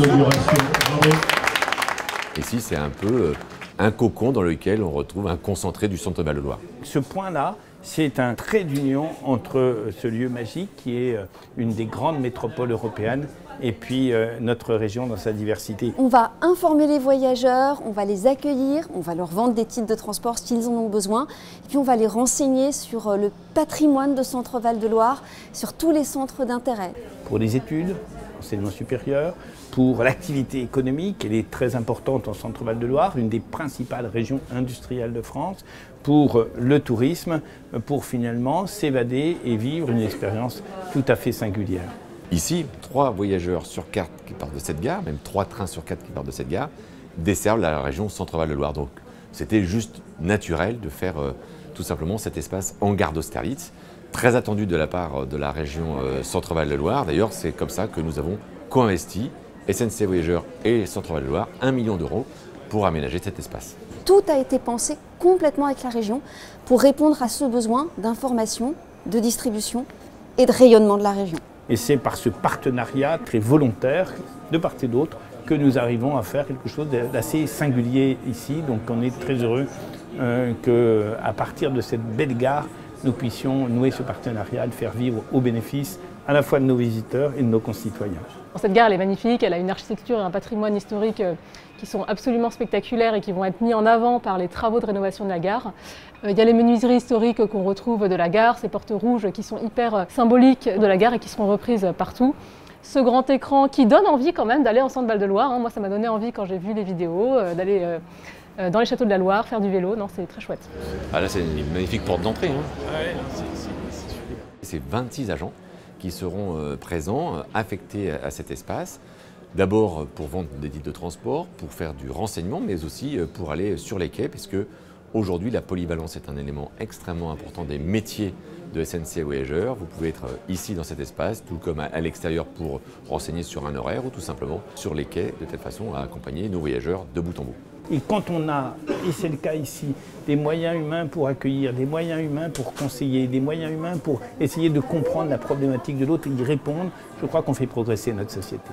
d'inauguration. Bravo. Ici, c'est un peu un cocon dans lequel on retrouve un concentré du centre Val-de-Loire. Ce point-là, c'est un trait d'union entre ce lieu magique qui est une des grandes métropoles européennes et puis notre région dans sa diversité. On va informer les voyageurs, on va les accueillir, on va leur vendre des titres de transport s'ils en ont besoin, et puis on va les renseigner sur le patrimoine de Centre Val-de-Loire, sur tous les centres d'intérêt. Pour les études, enseignement supérieur, pour l'activité économique, elle est très importante en Centre Val-de-Loire, une des principales régions industrielles de France, pour le tourisme, pour finalement s'évader et vivre une expérience tout à fait singulière. Ici, 3 voyageurs sur 4 qui partent de cette gare, même 3 trains sur 4 qui partent de cette gare, desservent la région Centre-Val-de-Loire. Donc c'était juste naturel de faire tout simplement cet espace en gare d'Austerlitz, très attendu de la part de la région Centre-Val-de-Loire. D'ailleurs, c'est comme ça que nous avons co-investi, SNCF Voyageurs et Centre-Val-de-Loire, 1 million d'euros pour aménager cet espace. Tout a été pensé complètement avec la région pour répondre à ce besoin d'information, de distribution et de rayonnement de la région. Et c'est par ce partenariat très volontaire, de part et d'autre, que nous arrivons à faire quelque chose d'assez singulier ici. Donc on est très heureux qu'à partir de cette belle gare, nous puissions nouer ce partenariat, le faire vivre au bénéfice à la fois de nos visiteurs et de nos concitoyens. Cette gare elle est magnifique, elle a une architecture et un patrimoine historique qui sont absolument spectaculaires et qui vont être mis en avant par les travaux de rénovation de la gare. Il y a les menuiseries historiques qu'on retrouve de la gare, ces portes rouges qui sont hyper symboliques de la gare et qui seront reprises partout. Ce grand écran qui donne envie quand même d'aller en Centre Val-de-Loire. Moi ça m'a donné envie quand j'ai vu les vidéos, d'aller dans les châteaux de la Loire, faire du vélo, non, c'est très chouette. Ah là c'est une magnifique porte d'entrée. Hein. Ouais, c'est 26 agents qui seront présents, affectés à cet espace. D'abord pour vendre des titres de transport, pour faire du renseignement, mais aussi pour aller sur les quais, puisque aujourd'hui la polyvalence est un élément extrêmement important des métiers de SNCF Voyageurs. Vous pouvez être ici dans cet espace, tout comme à l'extérieur pour renseigner sur un horaire, ou tout simplement sur les quais, de telle façon à accompagner nos voyageurs de bout en bout. Et quand on a, et c'est le cas ici, des moyens humains pour accueillir, des moyens humains pour conseiller, des moyens humains pour essayer de comprendre la problématique de l'autre et y répondre, je crois qu'on fait progresser notre société.